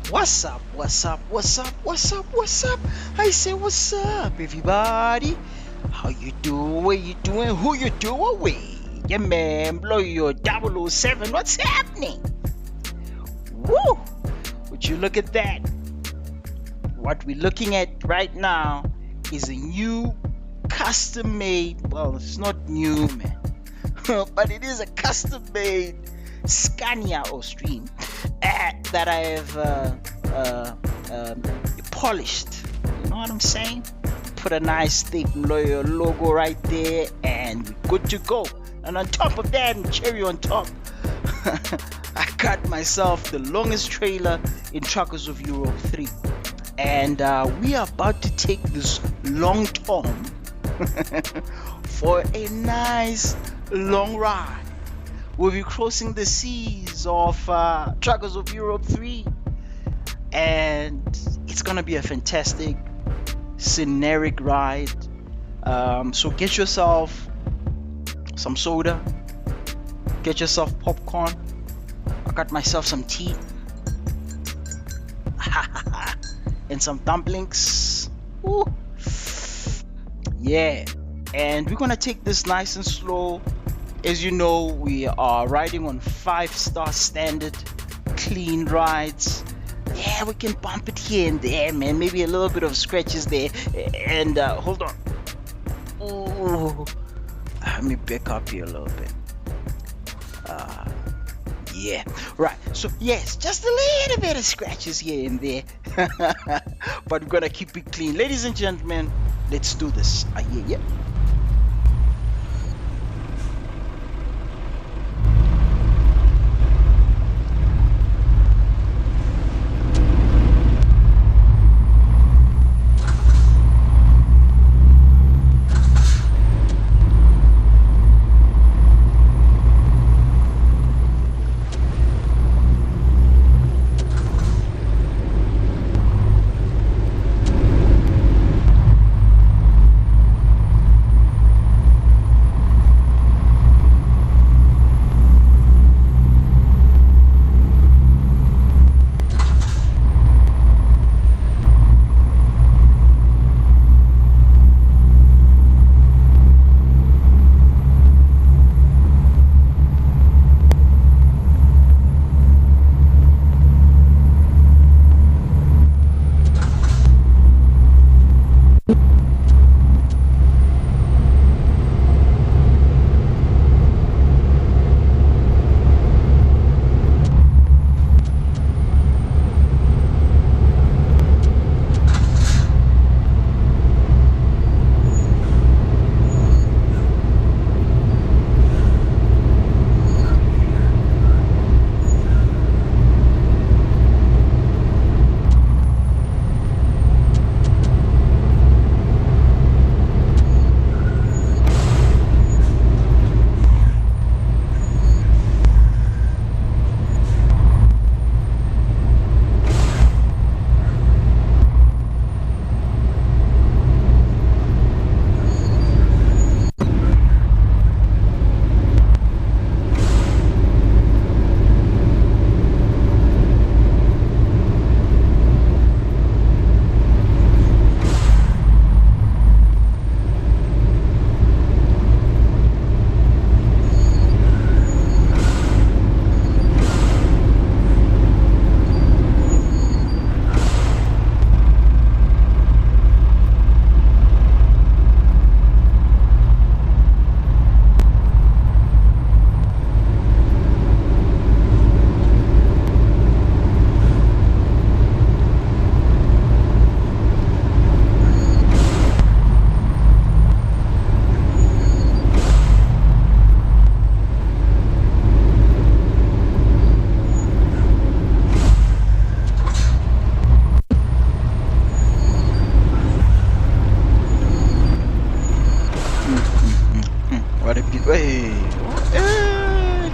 What's up? What's up? What's up? What's up? What's up? I say what's up, everybody? How you doing? What you doing? Who you doing with? Yeah, man, blow your 007. What's happening? Woo! Would you look at that? What we're looking at right now is a new custom-made. Well, it's not new, man, but it is a custom-made Scania or Stream that I have polished. You know what I'm saying? Put a nice thick loyal logo right there, and we're good to go. And on top of that, and cherry on top, I got myself the longest trailer in Truckers of Europe 3. And we are about to take this long Tom for a nice long ride. We'll be crossing the seas of Truckers of Europe 3, and it's gonna be a fantastic scenic ride. So get yourself some soda, get yourself popcorn. I got myself some tea and some dumplings. Ooh. Yeah, and we're gonna take this nice and slow. As you know, we are riding on 5-star standard clean rides. Yeah, we can bump it here and there, man. Maybe a little bit of scratches there. And hold on. Ooh, let me back up here a little bit. Yeah, right. So yes, just a little bit of scratches here and there. But we're gonna keep it clean. Ladies and gentlemen, let's do this. Yeah.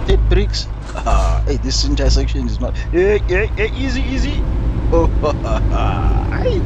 Hey, bricks. Hey, this intersection is not. Yeah, easy. Oh, hey.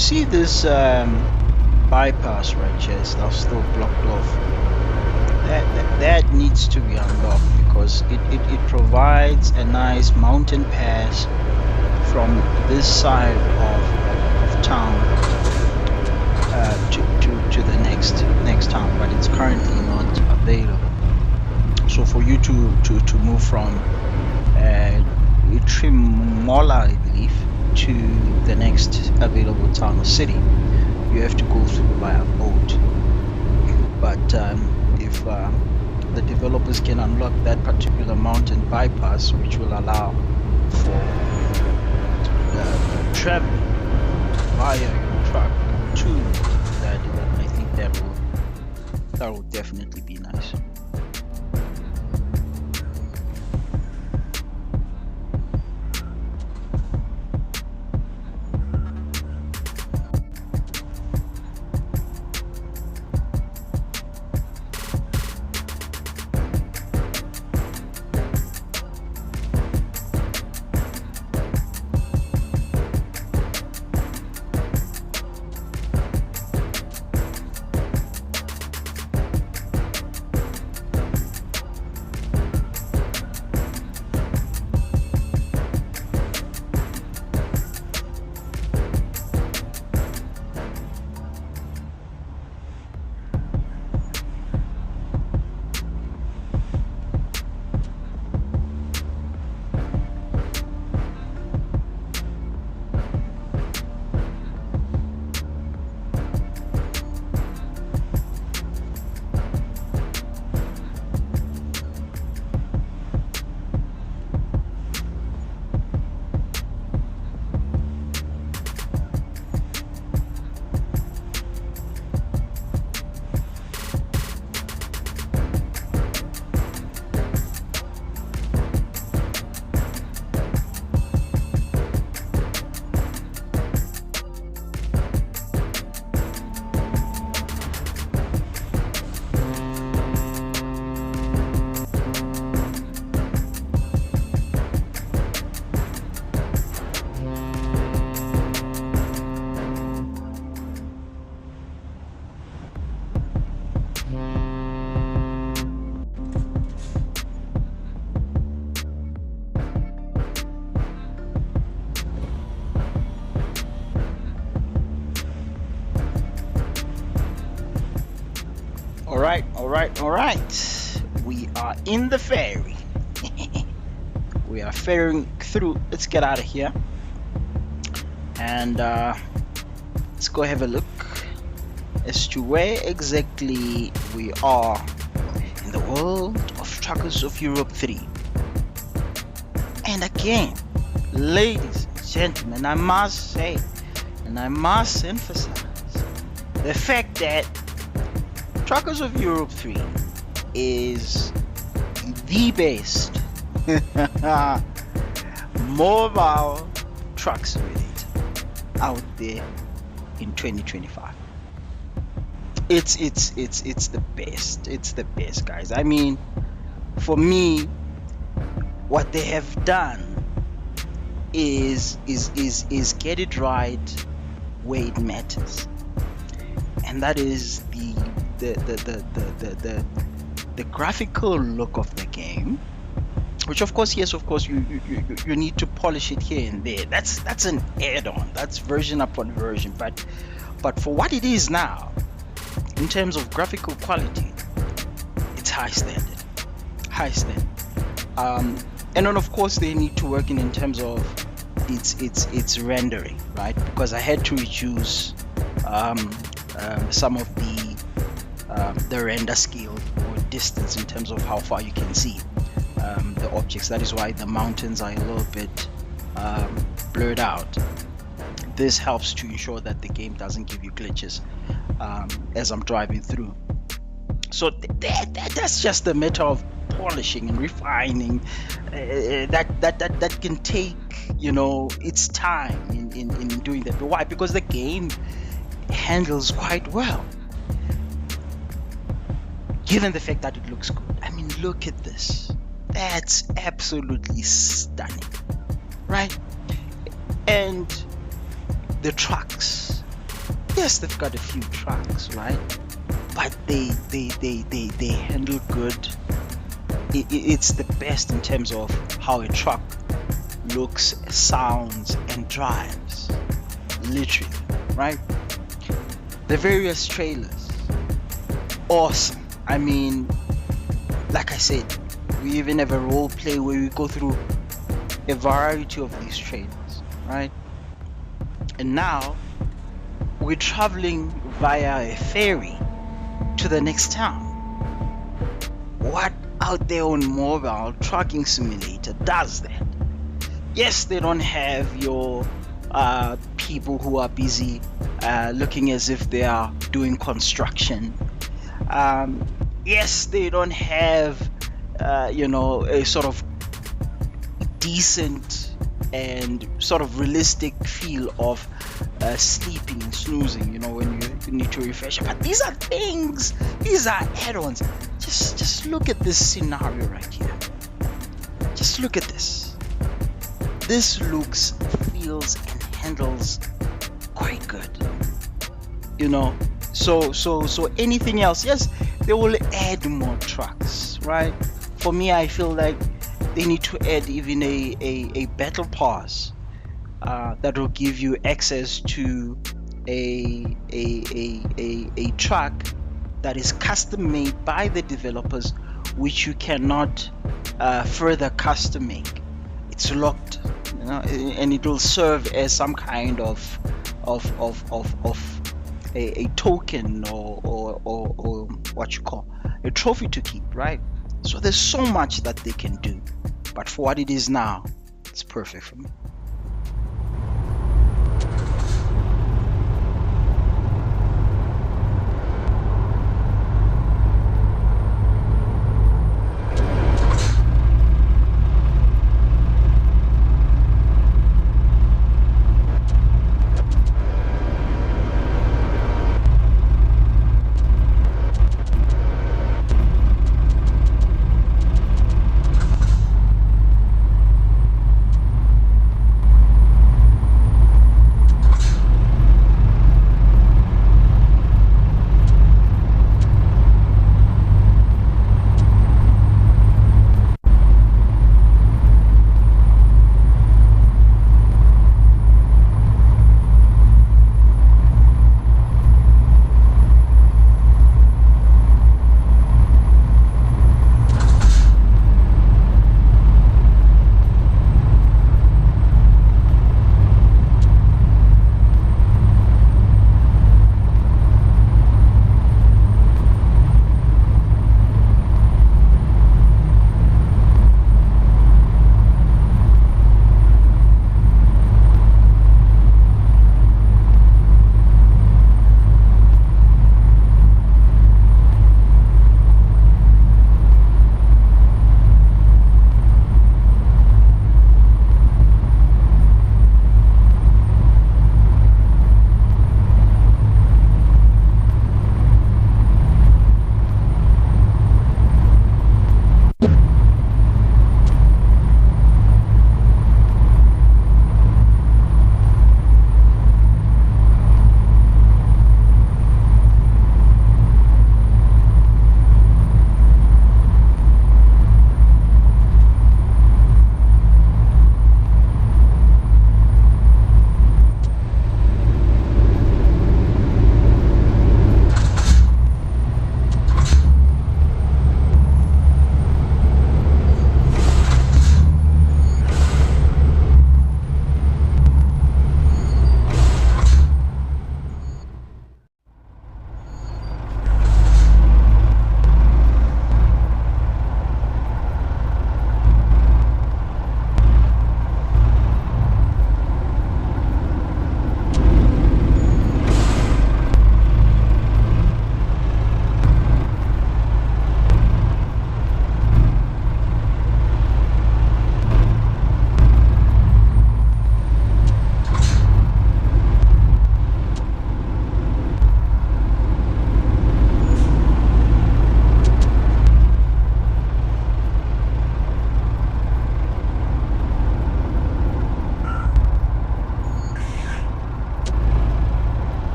see this bypass right here is now still blocked off. That needs to be unlocked because it provides a nice mountain pass from this side of town to the next town, but it's currently not available. So for you to move from Trimola, I believe, to the next available town or city, you have to go through via boat. But if the developers can unlock that particular mountain bypass, which will allow for traveling via your truck to that event, I think that will definitely be nice. All right. We are in the ferry. We are ferrying through. Let's get out of here. And let's go have a look as to where exactly we are in the world of Truckers of Europe 3. And again, ladies and gentlemen, I must say, and I must emphasize the fact that Truckers of Europe 3 is the best mobile truck simulator out there in 2025. It's the best. It's the best, guys. I mean, for me, what they have done is get it right where it matters, and that is the graphical look of the game, which of course, yes, of course, you need to polish it here and there. That's an add-on. That's version upon version. But for what it is now, in terms of graphical quality, it's high standard. And then of course they need to work in terms of its rendering, right? Because I had to reduce some of the render scale or distance in terms of how far you can see the objects. That is why the mountains are a little bit blurred out. This helps to ensure that the game doesn't give you glitches as I'm driving through. So that's just a matter of polishing and refining that can take, its time in doing that. But why? Because the game handles quite well, given the fact that it looks good. I mean, look at this. That's absolutely stunning, right? And the trucks Yes, they've got a few trucks, right? But they handle good. It's the best in terms of how a truck looks, sounds, and drives. Literally, right? The various trailers, awesome. I mean, like I said, we even have a role play where we go through a variety of these trailers, right? And now we're traveling via a ferry to the next town. What out there on mobile trucking simulator does that? Yes, they don't have your people who are busy looking as if they are doing construction. Yes, they don't have a sort of decent and sort of realistic feel of sleeping and snoozing, when you need to refresh. But these are things, these are add-ons. Just look at this scenario right here. Just look at this. This looks, feels, and handles quite good. So anything else? Yes, they will add more trucks, right? For me, I feel like they need to add even a battle pass that will give you access to a truck that is custom made by the developers, which you cannot further custom make. It's locked, and it will serve as some kind of a token or what you call a trophy to keep, right? So there's so much that they can do, but for what it is now, it's perfect for me.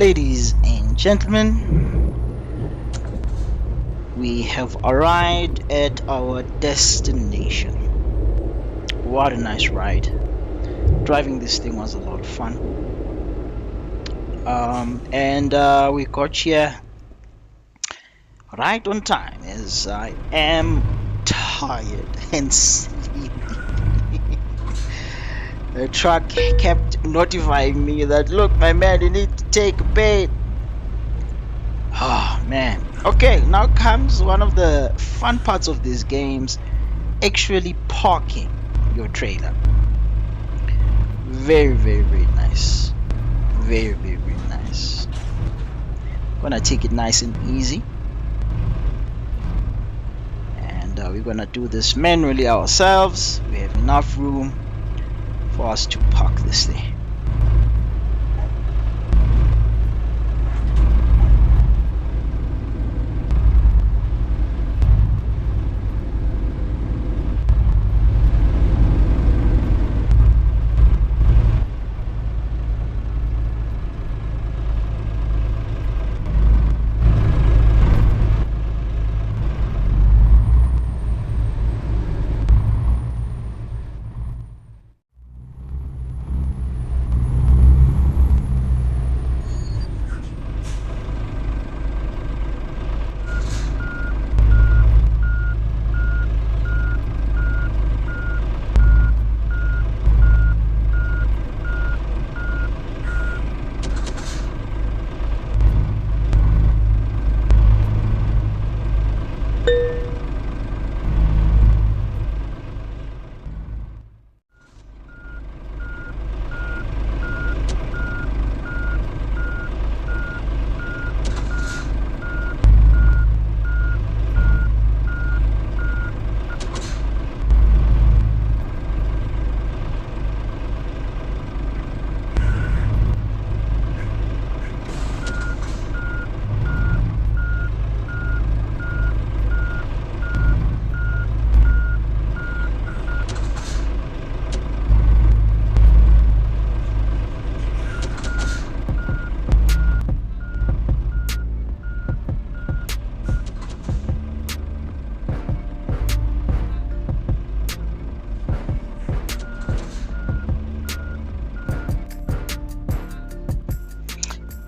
Ladies and gentlemen, we have arrived at our destination. What a nice ride. Driving this thing was a lot of fun. And we got here right on time, as I am tired and sleepy. The truck kept notifying me that, look, my man, you need to take a bait. Oh man. Okay, now comes one of the fun parts of these games, actually parking your trailer. Very, very, very nice. Very, very, very nice. Gonna take it nice and easy. And we're gonna do this manually ourselves. We have enough room for us to park this thing.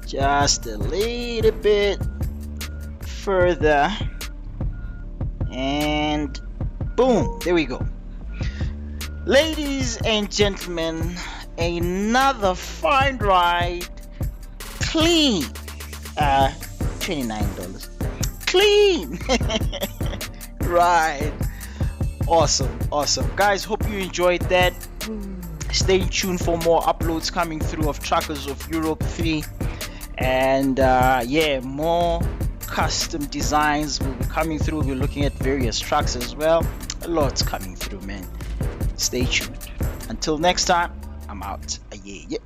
Just a little bit further, and boom, there we go. Ladies and gentlemen, another fine ride, clean. $29 clean. Right. Awesome guys, hope you enjoyed that. Stay tuned for more uploads coming through of Truckers of Europe 3. And yeah, more custom designs will be coming through. We're looking at various trucks as well. A lot's coming through, man. Stay tuned. Until next time, I'm out. Yeah.